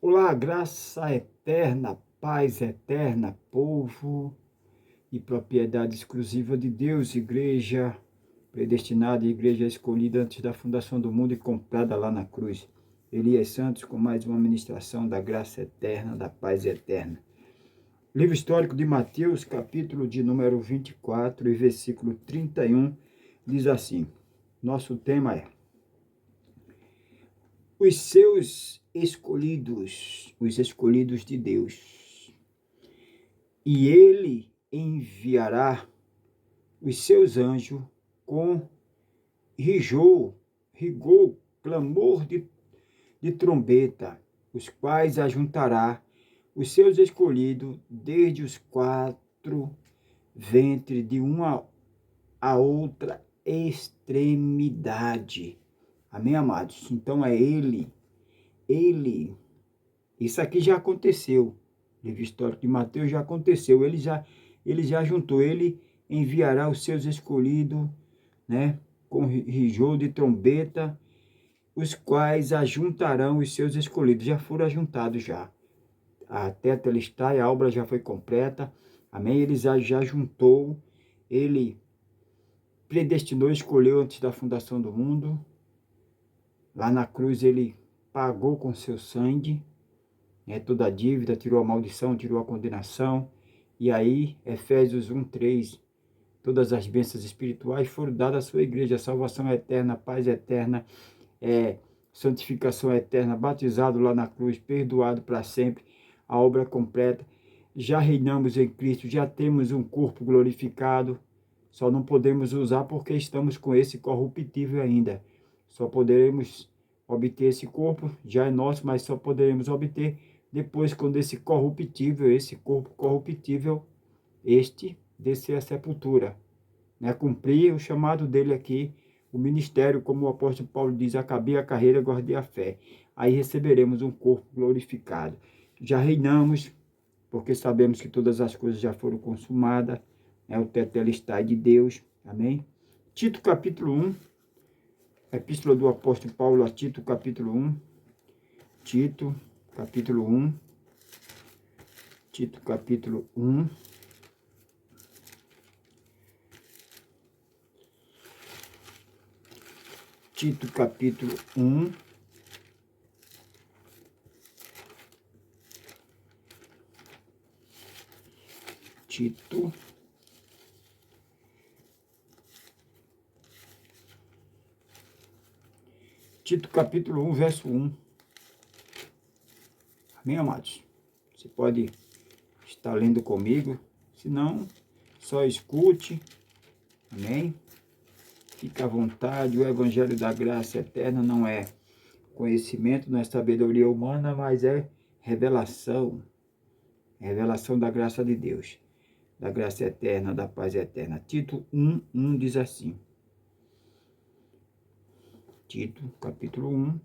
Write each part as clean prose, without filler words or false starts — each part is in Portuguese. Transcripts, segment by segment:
Olá, graça eterna, paz eterna, povo e propriedade exclusiva de Deus, igreja predestinada, igreja escolhida antes da fundação do mundo e comprada lá na cruz. Elias Santos com mais uma ministração da graça eterna, da paz eterna. Livro histórico de Mateus, capítulo de número 24 e versículo 31, diz assim: nosso tema é os seus escolhidos, os escolhidos de Deus. E ele enviará os seus anjos com rigor, clamor de trombeta, os quais ajuntará os seus escolhidos desde os quatro ventres de uma a outra extremidade. Amém, amados? Então é ele, isso aqui já aconteceu. Livro histórico de Mateus já aconteceu. Ele já juntou. Ele enviará os seus escolhidos, né, com rigor de trombeta, os quais ajuntarão os seus escolhidos. Já foram ajuntados já. A tetelestai, a obra já foi completa. Amém? Ele já juntou. Ele predestinou, escolheu antes da fundação do mundo. Lá na cruz ele pagou com seu sangue, toda a dívida, tirou a maldição, tirou a condenação. E aí, Efésios 1:3, todas as bênçãos espirituais foram dadas à sua igreja, salvação eterna, paz eterna, santificação eterna, batizado lá na cruz, perdoado para sempre, a obra completa. Já reinamos em Cristo, já temos um corpo glorificado, só não podemos usar porque estamos com esse corruptível ainda. Só poderemos obter esse corpo, já é nosso, mas só poderemos obter depois quando esse corpo corruptível, descer à sepultura, né? Cumprir o chamado dele aqui, o ministério, como o apóstolo Paulo diz, acabei a carreira, guardei a fé. Aí receberemos um corpo glorificado. Já reinamos, porque sabemos que todas as coisas já foram consumadas, o tetelestai de Deus, amém? Tito capítulo 1, epístola do apóstolo Paulo a Tito capítulo 1, Tito capítulo 1, Tito capítulo 1, Tito capítulo 1, Tito capítulo 1, verso 1. Amém, amados? Você pode estar lendo comigo, se não, só escute, amém? Fique à vontade, o evangelho da graça eterna não é conhecimento, não é sabedoria humana, mas é revelação da graça de Deus, da graça eterna, da paz eterna. Tito 1:1 diz assim, Tito capítulo 1,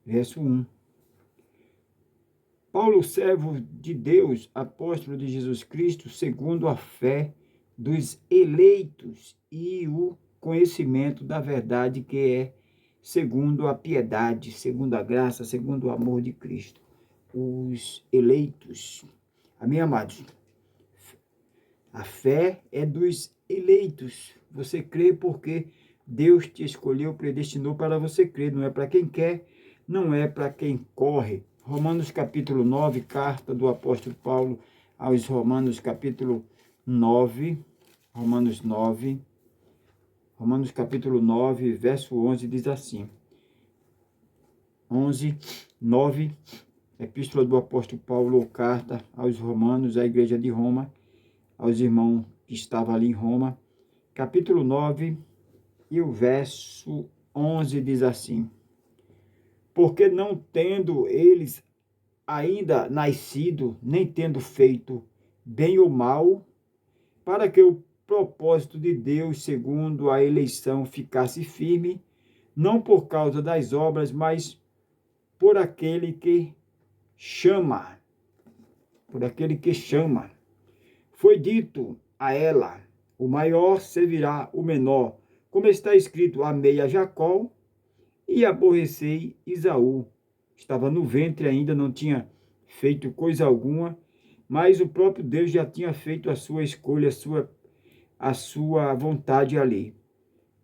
verso 1. Paulo, servo de Deus, apóstolo de Jesus Cristo, segundo a fé dos eleitos e o conhecimento da verdade que é segundo a piedade, segundo a graça, segundo o amor de Cristo. Os eleitos. Amém, amados? A fé é dos eleitos. Você crê porque Deus te escolheu, predestinou para você crer. Não é para quem quer, não é para quem corre. Romanos capítulo 9, carta do apóstolo Paulo aos Romanos capítulo 9, Romanos capítulo 9, verso 11, diz assim, 9, epístola do apóstolo Paulo, carta aos Romanos, à igreja de Roma, aos irmãos que estavam ali em Roma, capítulo 9, e o verso 11 diz assim, porque não tendo eles ainda nascido, nem tendo feito bem ou mal, para que o propósito de Deus, segundo a eleição, ficasse firme, não por causa das obras, mas por aquele que chama. Por aquele que chama. Foi dito a ela, o maior servirá o menor, como está escrito, amei a Jacó e aborrecei Esaú. Estava no ventre ainda, não tinha feito coisa alguma, mas o próprio Deus já tinha feito a sua escolha, a sua vontade ali.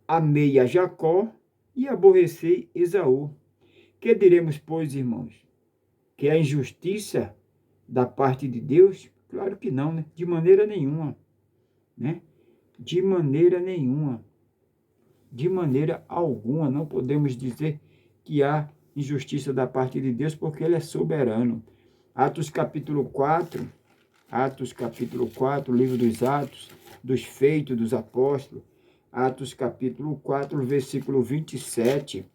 Amei a Jacó e aborreci Esaú. Que diremos, pois, irmãos? Que é a injustiça da parte de Deus? Claro que não, né? De maneira nenhuma, né? De maneira nenhuma. De maneira alguma não podemos dizer que há injustiça da parte de Deus, porque Ele é soberano. Atos capítulo 4, livro dos Atos, dos Feitos dos Apóstolos, Atos capítulo 4, versículo 27,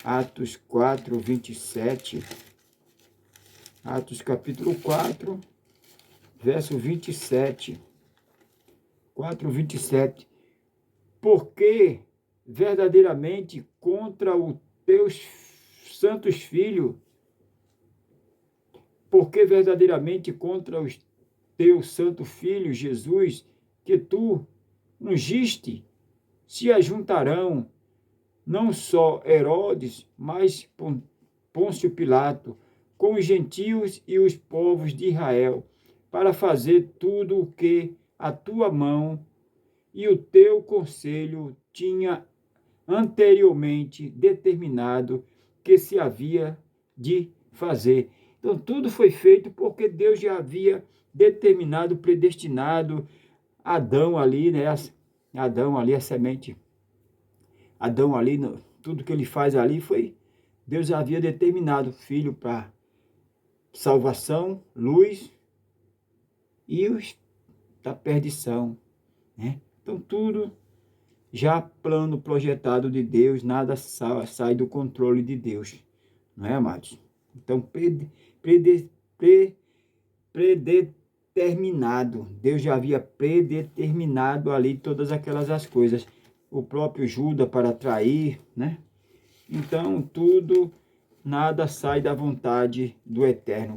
Atos 4, 27, Atos capítulo 4, verso 27, 4, 27, porque verdadeiramente contra os teus santos filhos, porque verdadeiramente contra os teus santo filho, Jesus, que tu ungiste, se ajuntarão não só Herodes, mas Pôncio Pilato, com os gentios e os povos de Israel, para fazer tudo o que a tua mão e o teu conselho tinha anteriormente determinado que se havia de fazer. Então, tudo foi feito porque Deus já havia determinado, predestinado Adão ali, né? Adão ali, a semente. Adão ali, tudo que ele faz ali foi, Deus havia determinado filho para salvação, luz e os da perdição, né? Então, tudo já plano projetado de Deus, nada sai do controle de Deus, não é, amados? Então, predeterminado, Deus já havia predeterminado ali todas aquelas coisas, o próprio Judas para trair, né? Então, tudo, nada sai da vontade do Eterno.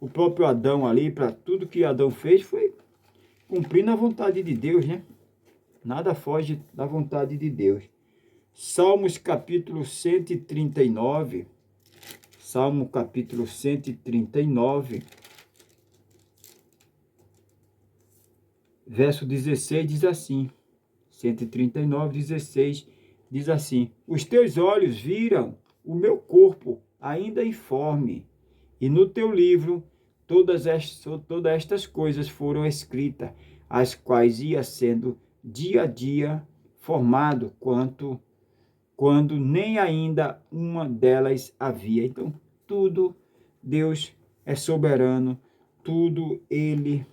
O próprio Adão ali, para tudo que Adão fez, foi cumprindo a vontade de Deus, né? Nada foge da vontade de Deus. Salmos capítulo 139. Salmo capítulo 139. Verso 16 diz assim. 139, 16 diz assim: os teus olhos viram o meu corpo ainda informe, e no teu livro todas estas coisas foram escritas, as quais ia sendo dia a dia formado, quando nem ainda uma delas havia. Então, tudo Deus é soberano, tudo Ele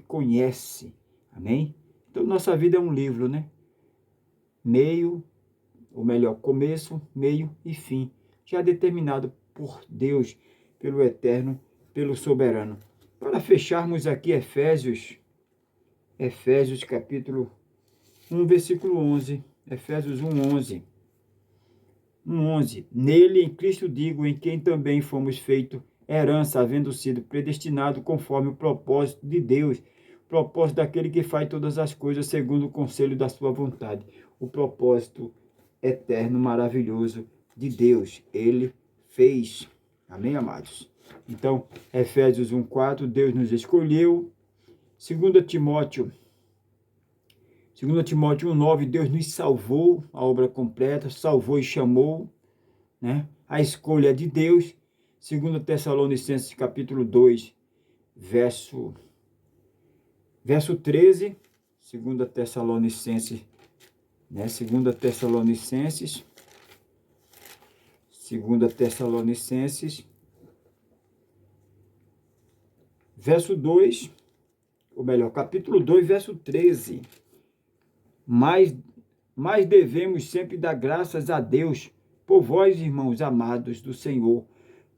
conhece. Amém? Então, nossa vida é um livro, né? Meio, ou melhor, começo, meio e fim, já determinado por Deus, pelo Eterno, pelo Soberano. Para fecharmos aqui Efésios capítulo 1, versículo 11. Efésios 1, 11. 1, 11. Nele, em Cristo digo, em quem também fomos feitos herança, havendo sido predestinado conforme o propósito de Deus, propósito daquele que faz todas as coisas segundo o conselho da sua vontade. O propósito eterno, maravilhoso de Deus. Ele fez. Amém, amados? Então, Efésios 1:4, Deus nos escolheu. 2 Timóteo 1:9, Deus nos salvou, a obra completa, salvou e chamou, né? A escolha de Deus. 2 Tessalonicenses capítulo 2, verso 13. 2 Tessalonicenses, né? 2 Tessalonicenses, verso 2, ou melhor, capítulo 2, verso 13. Mas devemos sempre dar graças a Deus por vós, irmãos amados do Senhor,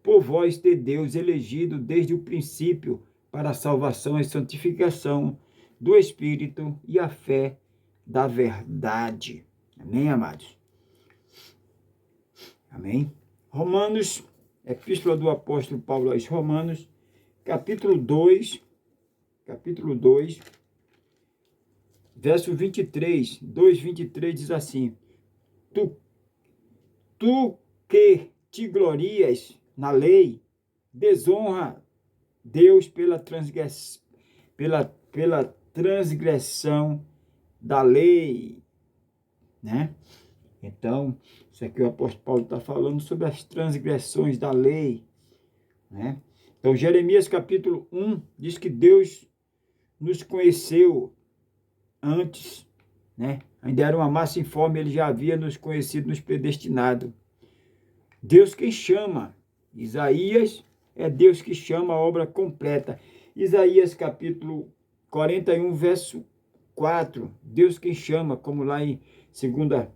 por vós ter Deus elegido desde o princípio para a salvação e santificação do Espírito e a fé da verdade. Amém, amados? Amém? Romanos, Epístola do Apóstolo Paulo aos Romanos, capítulo 2, verso 23, 2:23 diz assim: Tu que te glorias na lei, desonra Deus pela transgressão da lei, né? Então, isso aqui o apóstolo Paulo está falando sobre as transgressões da lei, né? Então, Jeremias capítulo 1 diz que Deus nos conheceu antes, né? Ainda era uma massa informe, ele já havia nos conhecido, nos predestinado. Deus quem chama. Isaías é Deus que chama a obra completa. Isaías capítulo 41, verso 4. Deus quem chama, como lá em segunda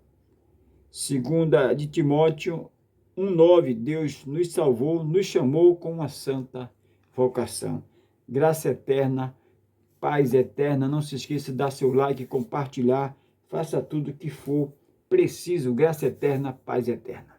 de Timóteo 1:9. Deus nos salvou, nos chamou com uma santa vocação. Graça eterna, paz eterna. Não se esqueça de dar seu like, compartilhar. Faça tudo o que for preciso. Graça eterna, paz eterna.